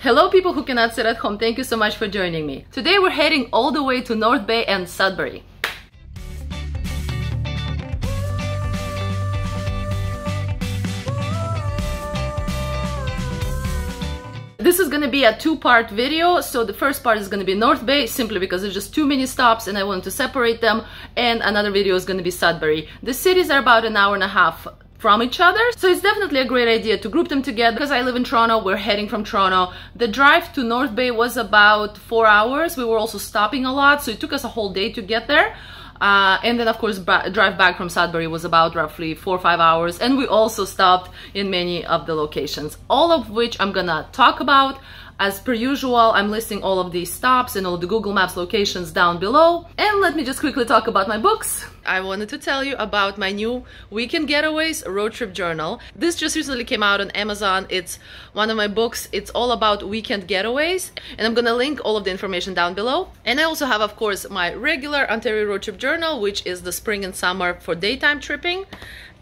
Hello people who cannot sit at home, thank you so much for joining me. Today we're heading all the way to North Bay and Sudbury. This is going to be a two-part video, so the first part is going to be North Bay, simply because it's just too many stops and I wanted to separate them, and another video is going to be Sudbury. The cities are about an hour and a half from each other, so it's definitely a great idea to group them together. Because I live in Toronto, we're heading from Toronto. The drive to North Bay was about 4 hours. We were also stopping a lot, so it took us a whole day to get there. And then of course drive back from Sudbury was about roughly 4 or 5 hours, and we also stopped in many of the locations, all of which I'm gonna talk about. As per usual, I'm listing all of these stops and all the Google Maps locations down below. And let me just quickly talk about my books. I wanted to tell you about my new Weekend Getaways road trip journal. This just recently came out on Amazon. It's one of my books. It's all about weekend getaways, and I'm gonna link all of the information down below. And I also have, of course, my regular Ontario road trip journal, which is the spring and summer for daytime tripping,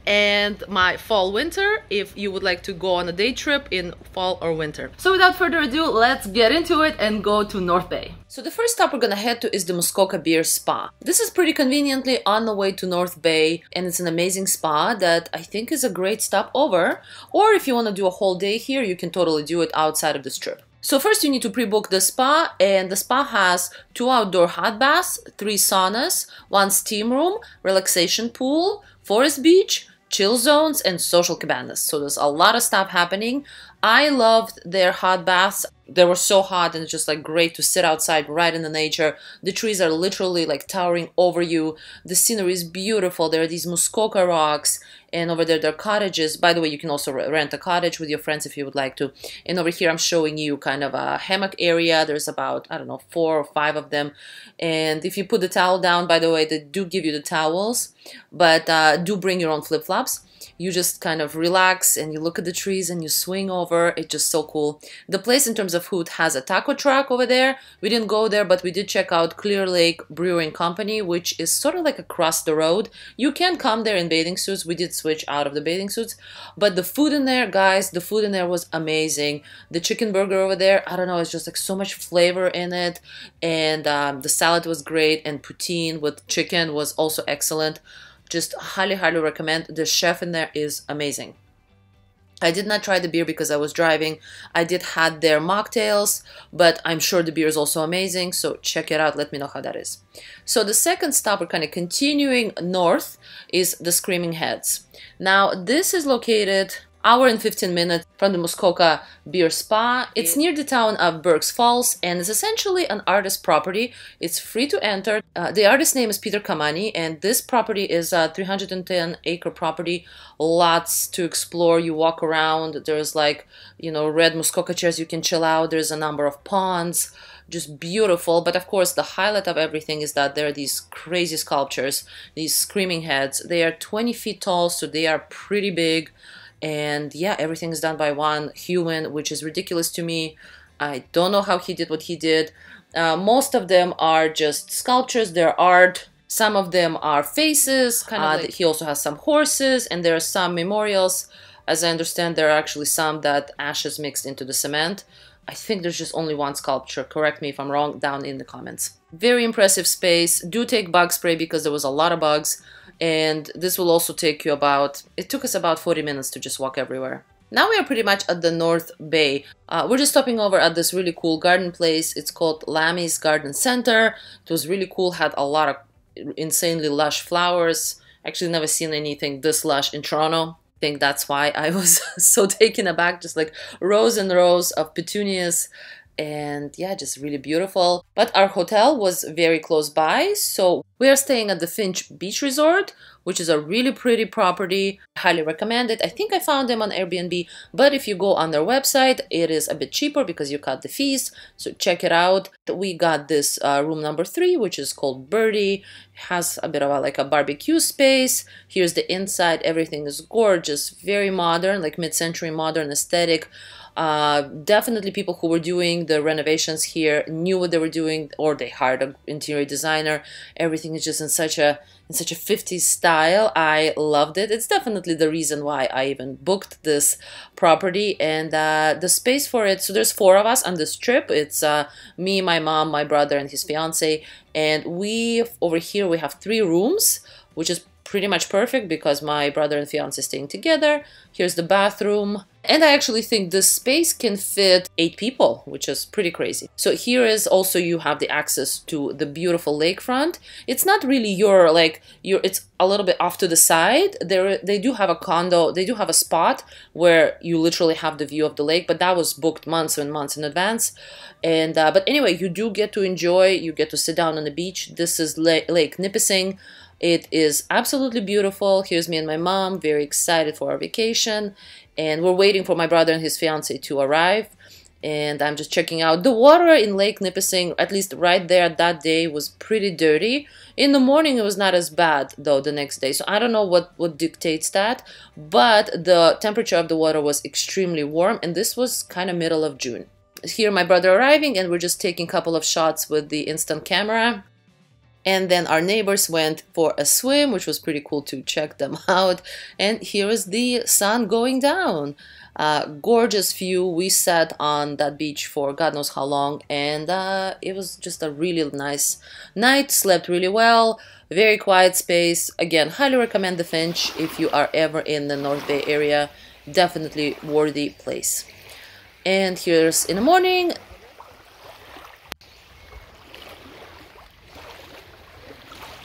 and my fall winter if you would like to go on a day trip in fall or winter. So without further ado, let's get into it and go to North Bay. So the first stop we're gonna head to is the Muskoka Beer Spa. This is pretty conveniently on the way to North Bay, and it's an amazing spa that I think is a great stopover. Or if you want to do a whole day here, you can totally do it outside of this trip. So first you need to pre-book the spa, and the spa has 2 outdoor hot baths, 3 saunas, 1 steam room, relaxation pool, forest beach, chill zones, and social cabanas. So there's a lot of stuff happening. I loved their hot baths. They were so hot, and it's just like great to sit outside right in the nature. The trees are literally like towering over you. The scenery is beautiful. There are these Muskoka rocks, and over there are cottages. By the way, you can also rent a cottage with your friends if you would like to. And over here I'm showing you kind of a hammock area. There's about, I don't know, 4 or 5 of them. And if you put the towel down, by the way, they do give you the towels, but do bring your own flip-flops. You just kind of relax and you look at the trees and you swing over. It's just so cool. The place in terms of food has a taco truck over there. We didn't go there, but we did check out Clear Lake Brewing Company, which is sort of like across the road. You can come there in bathing suits. We did switch out of the bathing suits, but the food in there, guys, the food in there was amazing. The chicken burger over there, I don't know, it's just like so much flavor in it. And the salad was great, and poutine with chicken was also excellent. Just highly recommend. The chef in there is amazing. I did not try the beer because I was driving. I did had their mocktails, but I'm sure the beer is also amazing, so check it out. Let me know how that is. So the second stop, we're kind of continuing north, is the Screaming Heads. Now this is located hour and 15 minutes from the Muskoka Beer Spa. It's near the town of Burk's Falls, and it's essentially an artist property. It's free to enter. The artist's name is Peter Kamani, and this property is a 310-acre property. Lots to explore. You walk around. There's like, you know, red Muskoka chairs you can chill out. There's a number of ponds. Just beautiful. But of course, the highlight of everything is that there are these crazy sculptures, these Screaming Heads. They are 20 feet tall, so they are pretty big. And yeah, everything is done by one human, which is ridiculous to me. I don't know how he did what he did. Most of them are just sculptures, they're art. Some of them are faces, kind of like, he also has some horses, and there are some memorials. As I understand, there are actually some that ashes mixed into the cement. I think there's just only one sculpture. Correct me if I'm wrong down in the comments. Very impressive space. Do take bug spray because there was a lot of bugs. And this will also take you about, it took us about 40 minutes to just walk everywhere. Now we are pretty much at the North Bay. We're just stopping over at this really cool garden place. It's called Lammy's Garden Center. It was really cool, had a lot of insanely lush flowers. Actually never seen anything this lush in Toronto. I think that's why I was so taken aback, just like rows and rows of petunias. And yeah, just really beautiful. But our hotel was very close by, so we are staying at the Finch Beach Resort, which is a really pretty property. Highly recommend it. I think I found them on Airbnb, but if you go on their website, it is a bit cheaper because you cut the fees, so check it out. We got this room number 3, which is called Birdie. It has a bit of like a barbecue space. Here's the inside. Everything is gorgeous, very modern, like mid-century modern aesthetic. Definitely people who were doing the renovations here knew what they were doing, or they hired an interior designer. Everything is just in such a 50s style. I loved it. It's definitely the reason why I even booked this property. And the space for it, so there's 4 of us on this trip. It's me, my mom, my brother, and his fiance. And over here we have 3 rooms, which is pretty much perfect because my brother and fiance staying together. Here's the bathroom. And I actually think this space can fit 8 people, which is pretty crazy. So here is also, you have the access to the beautiful lakefront. It's not really it's a little bit off to the side. They do have a condo, they do have a spot where you literally have the view of the lake, but that was booked months and months in advance. And but anyway, you do get to enjoy, you get to sit down on the beach. This is Lake Nipissing. It is absolutely beautiful. Here's me and my mom, very excited for our vacation. And we're waiting for my brother and his fiance to arrive. And I'm just checking out. The water in Lake Nipissing, at least right there that day, was pretty dirty. In the morning, it was not as bad, though, the next day. So I don't know what dictates that. But the temperature of the water was extremely warm. And this was kind of middle of June. Here, my brother arriving, and we're just taking a couple of shots with the instant camera. And then our neighbors went for a swim, which was pretty cool to check them out. And here is the sun going down. Gorgeous view. We sat on that beach for God knows how long. And it was just a really nice night. Slept really well. Very quiet space. Again, highly recommend the Finch if you are ever in the North Bay area. Definitely worthy place. And here's in the morning.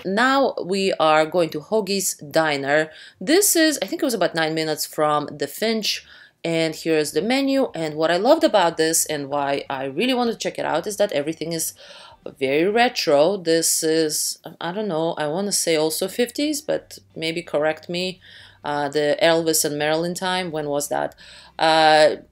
Now we are going to Hoagies Diner. This is, I think it was about 9 minutes from the Finch. And here's the menu. And what I loved about this and why I really want to check it out is that everything is very retro. This is, I don't know, I want to say also 50s, but maybe correct me. The Elvis and Marilyn time, when was that?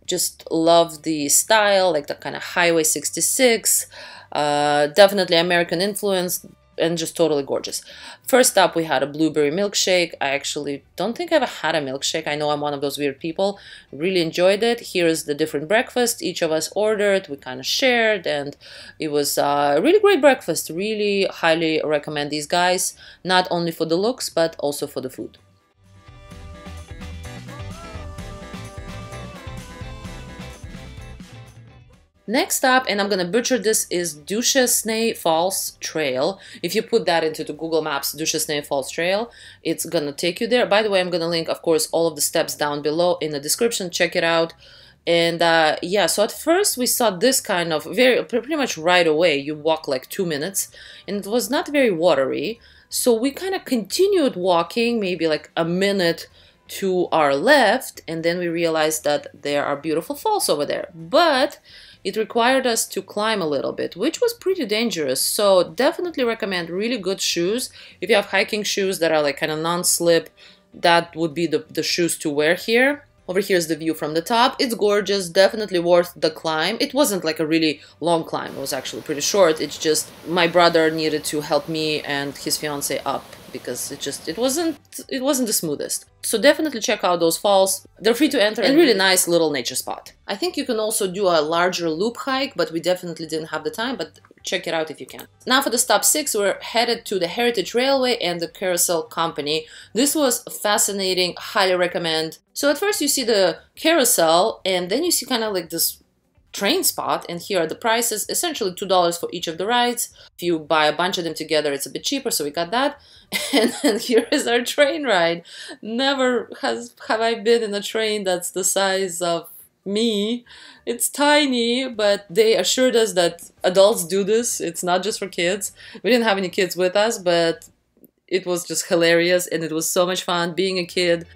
Just love the style, like the kind of Highway 66. Definitely American influence. And just totally gorgeous. First up, we had a blueberry milkshake. I actually don't think I've ever had a milkshake. I know I'm one of those weird people. Really enjoyed it. Here is the different breakfast each of us ordered. We kind of shared, and it was a really great breakfast. Really highly recommend these guys, not only for the looks, but also for the food. Next up, and I'm gonna butcher this, is Duchesnay Falls Trail. If you put that into the Google Maps, Duchesnay Falls Trail, it's gonna take you there. By the way, I'm gonna link, of course, all of the steps down below in the description. Check it out. And yeah, so at first we saw this kind of pretty much right away. You walk like 2 minutes, and it was not very watery. So we kind of continued walking, maybe like a minute to our left, and then we realized that there are beautiful falls over there. But it required us to climb a little bit, which was pretty dangerous. So definitely recommend really good shoes. If you have hiking shoes that are like kind of non-slip, that would be the shoes to wear here. Over here is the view from the top. It's gorgeous, definitely worth the climb. It wasn't like a really long climb. It was actually pretty short. It's just my brother needed to help me and his fiance up because it wasn't the smoothest. So definitely check out those falls. They're free to enter and really nice little nature spot. I think you can also do a larger loop hike, but we definitely didn't have the time, but check it out if you can. Now for the stop 6, we're headed to the Heritage Railway and the Carousel Company. This was fascinating, highly recommend. So at first you see the carousel, and then you see kind of like this train spot, and here are the prices. Essentially $2 for each of the rides. If you buy a bunch of them together, it's a bit cheaper, so we got that. And then here is our train ride. Never have I been in a train that's the size of me. It's tiny, but they assured us that adults do this. It's not just for kids. We didn't have any kids with us, but it was just hilarious, and it was so much fun being a kid.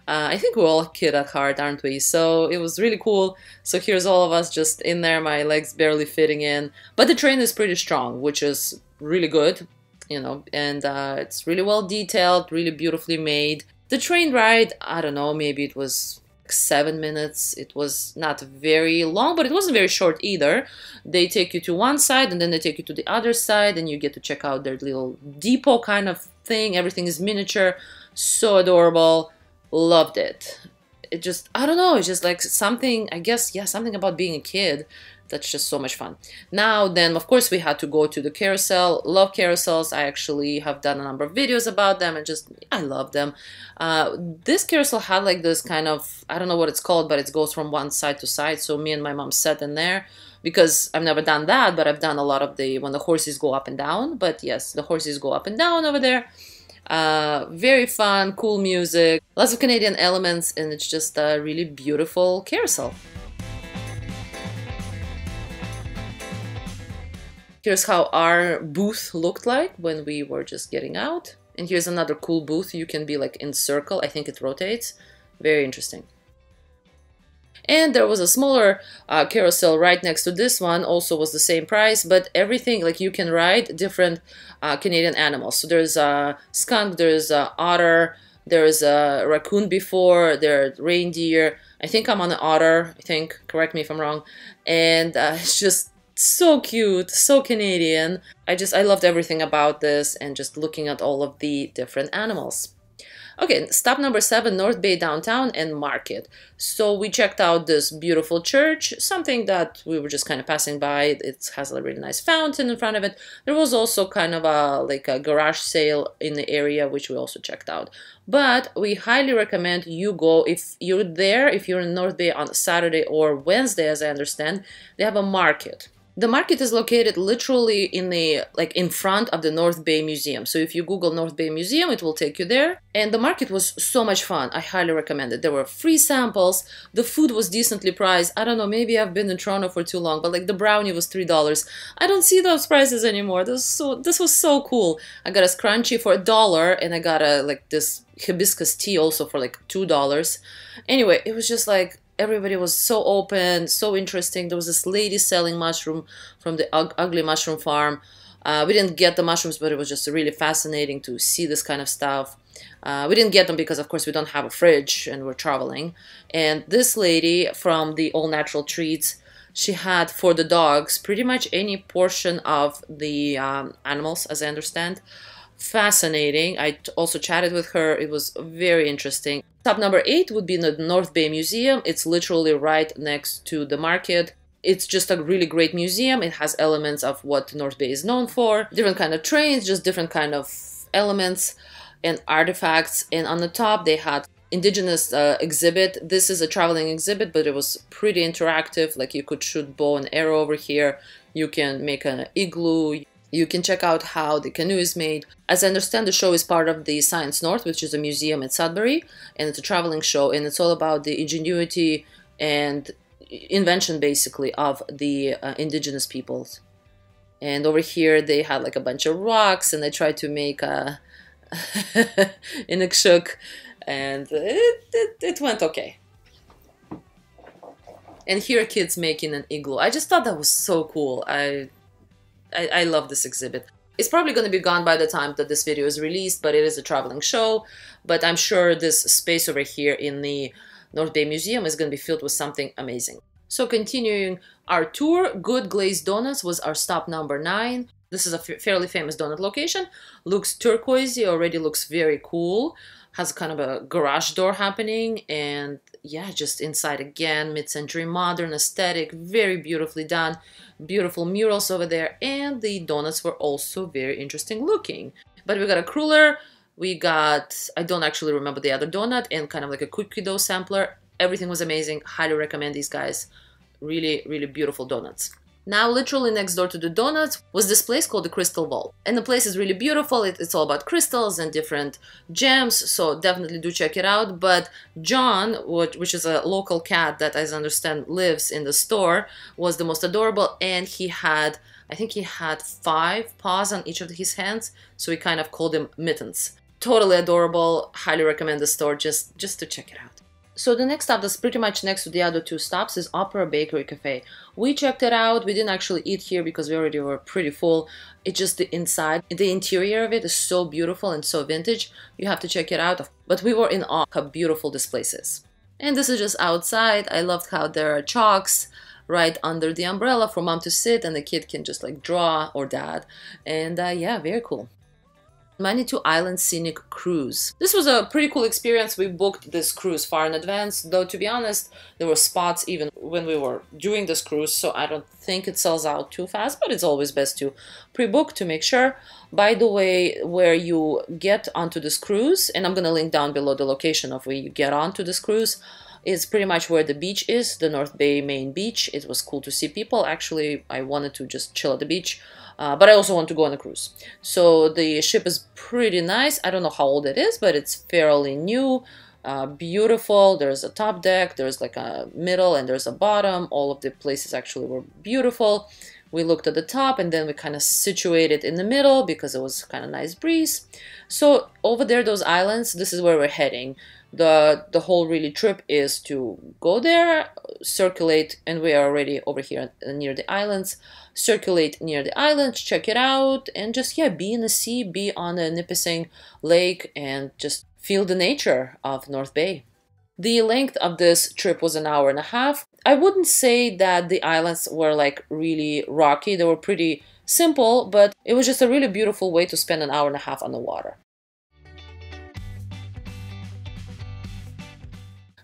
I think we're all a kid at heart, aren't we? So it was really cool. So here's all of us just in there, my legs barely fitting in. But the train is pretty strong, which is really good, you know, and it's really well detailed, really beautifully made. The train ride, I don't know, maybe it was 7 minutes. It was not very long, but it wasn't very short either. They take you to one side and then they take you to the other side, and you get to check out their little depot kind of thing. Everything is miniature, so adorable. Loved it. It just, I don't know, it's just like something, I guess, yeah, something about being a kid that's just so much fun. Now then, of course, we had to go to the Carousel. Love carousels. I actually have done a number of videos about them, and just, I love them. This carousel had like this kind of, I don't know what it's called, but it goes from one side to side, so me and my mom sat in there, because I've never done that, but I've done a lot of the, when the horses go up and down. But yes, the horses go up and down over there. Very fun, cool music, lots of Canadian elements, and it's just a really beautiful carousel. Here's how our booth looked like when we were just getting out. And here's another cool booth. You can be like in circle. I think it rotates. Very interesting. And there was a smaller carousel right next to this one, also was the same price, but everything, like you can ride different Canadian animals. So there's a skunk, there's a otter, there's a raccoon before, there's reindeer. I think I'm on an otter, I think, correct me if I'm wrong. And it's just so cute, so Canadian. I loved everything about this, and just looking at all of the different animals. Okay, stop number 7, North Bay Downtown and Market. So we checked out this beautiful church, something that we were just kind of passing by. It has a really nice fountain in front of it. There was also kind of a like a garage sale in the area, which we also checked out. But we highly recommend you go, if you're there, if you're in North Bay on Saturday or Wednesday, as I understand, they have a market. The market is located literally in the, like in front of the North Bay Museum. So if you Google North Bay Museum, it will take you there. And the market was so much fun. I highly recommend it. There were free samples. The food was decently priced. I don't know, maybe I've been in Toronto for too long, but like the brownie was $3. I don't see those prices anymore. This was so cool. I got a scrunchie for $1, and I got a like this hibiscus tea also for like $2. Anyway, it was just like, everybody was so open, so interesting. There was this lady selling mushroom from the ugly mushroom farm. We didn't get the mushrooms, but it was just really fascinating to see this kind of stuff. We didn't get them because, of course, we don't have a fridge and we're traveling. And this lady from the All Natural Treats, she had for the dogs pretty much any portion of the animals, as I understand. Fascinating. I also chatted with her. It was very interesting. Stop number 8 would be in the North Bay Museum. It's literally right next to the market. It's just a really great museum. It has elements of what North Bay is known for. Different kind of trains, just different kind of elements and artifacts. And on the top they had indigenous exhibit. This is a traveling exhibit, but it was pretty interactive. Like you could shoot bow and arrow over here. You can make an igloo. You can check out how the canoe is made. As I understand, the show is part of the Science North, which is a museum at Sudbury, and it's a traveling show, and it's all about the ingenuity and invention, basically, of the indigenous peoples. And over here, they had like a bunch of rocks, and they tried to make a inukshuk, and it went okay. And here, kids making an igloo. I just thought that was so cool. I love this exhibit. It's probably going to be gone by the time that this video is released, but it is a traveling show. But I'm sure this space over here in the North Bay Museum is going to be filled with something amazing. So continuing our tour, Good Glazed Doughnuts was our stop number 9. This is a fairly famous donut location. Looks turquoisey, already looks very cool. Has kind of a garage door happening, and yeah, just inside again, mid-century modern aesthetic, very beautifully done. Beautiful murals over there, and the donuts were also very interesting looking. But we got a cruller, we got, I don't actually remember the other donut, and kind of like a cookie dough sampler. Everything was amazing. Highly recommend these guys. Really, really beautiful donuts. Now, literally next door to the donuts was this place called the Crystal Vault. And the place is really beautiful. It's all about crystals and different gems, so definitely do check it out. But John, which is a local cat that, as I understand, lives in the store, was the most adorable. And he had, I think he had 5 paws on each of his hands, so we kind of called him Mittens. Totally adorable. Highly recommend the store just to check it out. So the next stop that's pretty much next to the other 2 stops is Opera Bakery Cafe. We checked it out. We didn't actually eat here because we already were pretty full. It's just the inside. The interior of it is so beautiful and so vintage. You have to check it out. But we were in awe how beautiful this place is. And this is just outside. I loved how there are chalks right under the umbrella for mom to sit, and the kid can just like draw, or dad. And yeah, very cool. Manitou Island Scenic Cruise. This was a pretty cool experience. We booked this cruise far in advance, though to be honest, there were spots even when we were doing this cruise, so I don't think it sells out too fast, but it's always best to pre-book to make sure. By the way, where you get onto this cruise, and I'm gonna link down below the location of where you get onto this cruise, is pretty much where the beach is, the North Bay main beach. It was cool to see people. Actually, I wanted to just chill at the beach. But I also want to go on a cruise. So the ship is pretty nice. I don't know how old it is, but it's fairly new, beautiful. There's a top deck, there's like a middle, and there's a bottom. All of the places actually were beautiful. We looked at the top, and then we kind of situated in the middle because it was kind of nice breeze. So over there, those islands, this is where we're heading. The whole really trip is to go there, circulate, and we are already over here near the islands. Circulate near the islands, check it out, and just, yeah, be in the sea, be on the Nipissing Lake, and just feel the nature of North Bay. The length of this trip was an hour and a half. I wouldn't say that the islands were like really rocky. They were pretty simple, but it was just a really beautiful way to spend an hour and a half on the water.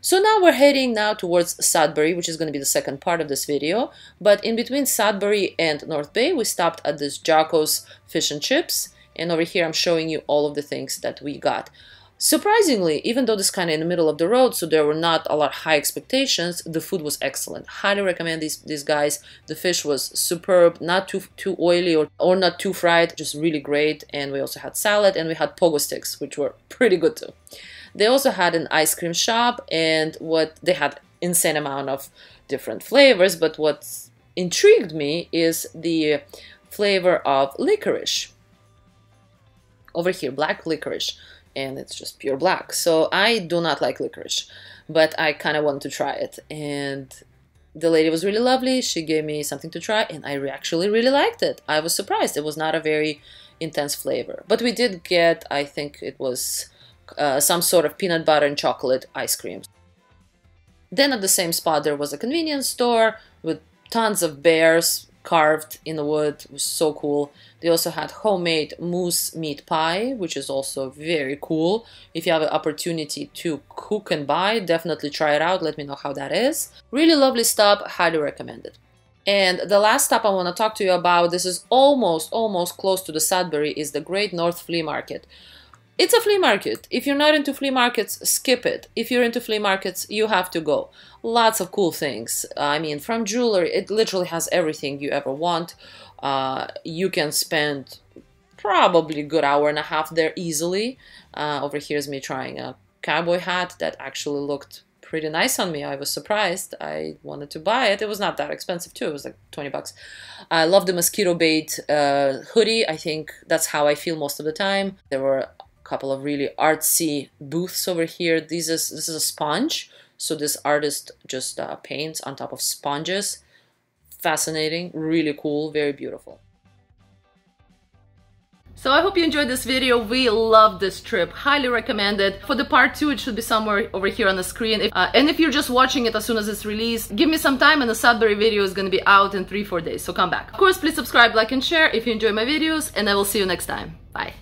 So now we're heading towards Sudbury, which is going to be the second part of this video. But in between Sudbury and North Bay, we stopped at this Jockos fish and chips. And over here, I'm showing you all of the things that we got. Surprisingly, even though this is kind of in the middle of the road, so there were not a lot of high expectations, the food was excellent. Highly recommend these guys. The fish was superb, not too oily or not too fried, just really great. And we also had salad, and we had pogo sticks, which were pretty good too. They also had an ice cream shop, and they had insane amount of different flavors, but what intrigued me is the flavor of licorice. Over here, black licorice, and it's just pure black. So I do not like licorice, but I kind of wanted to try it, and the lady was really lovely. She gave me something to try, and I actually really liked it. I was surprised. It was not a very intense flavor, but we did get, I think it was some sort of peanut butter and chocolate ice cream. Then at the same spot there was a convenience store with tons of bears carved in the wood. It was so cool. They also had homemade moose meat pie, which is also very cool. If you have an opportunity to cook and buy, definitely try it out. Let me know how that is. Really lovely stop, highly recommended. And the last stop I want to talk to you about, this is almost close to the Sudbury, is the Great North Flea Market. It's a flea market. If you're not into flea markets, skip it. If you're into flea markets, you have to go. Lots of cool things. I mean, from jewelry, it literally has everything you ever want. You can spend probably a good hour and a half there easily. Over here's me trying a cowboy hat that actually looked pretty nice on me. I was surprised. I wanted to buy it. It was not that expensive too. It was like 20 bucks. I love the mosquito bait hoodie. I think that's how I feel most of the time. There were couple of really artsy booths over here. This is a sponge, so this artist just paints on top of sponges. Fascinating, really cool, very beautiful. So I hope you enjoyed this video. We love this trip, highly recommend it. For the part 2, it should be somewhere over here on the screen. And if you're just watching it as soon as it's released, give me some time, and the Sudbury video is going to be out in 3-4 days, so come back. Of course, please subscribe, like, and share if you enjoy my videos, and I will see you next time. Bye.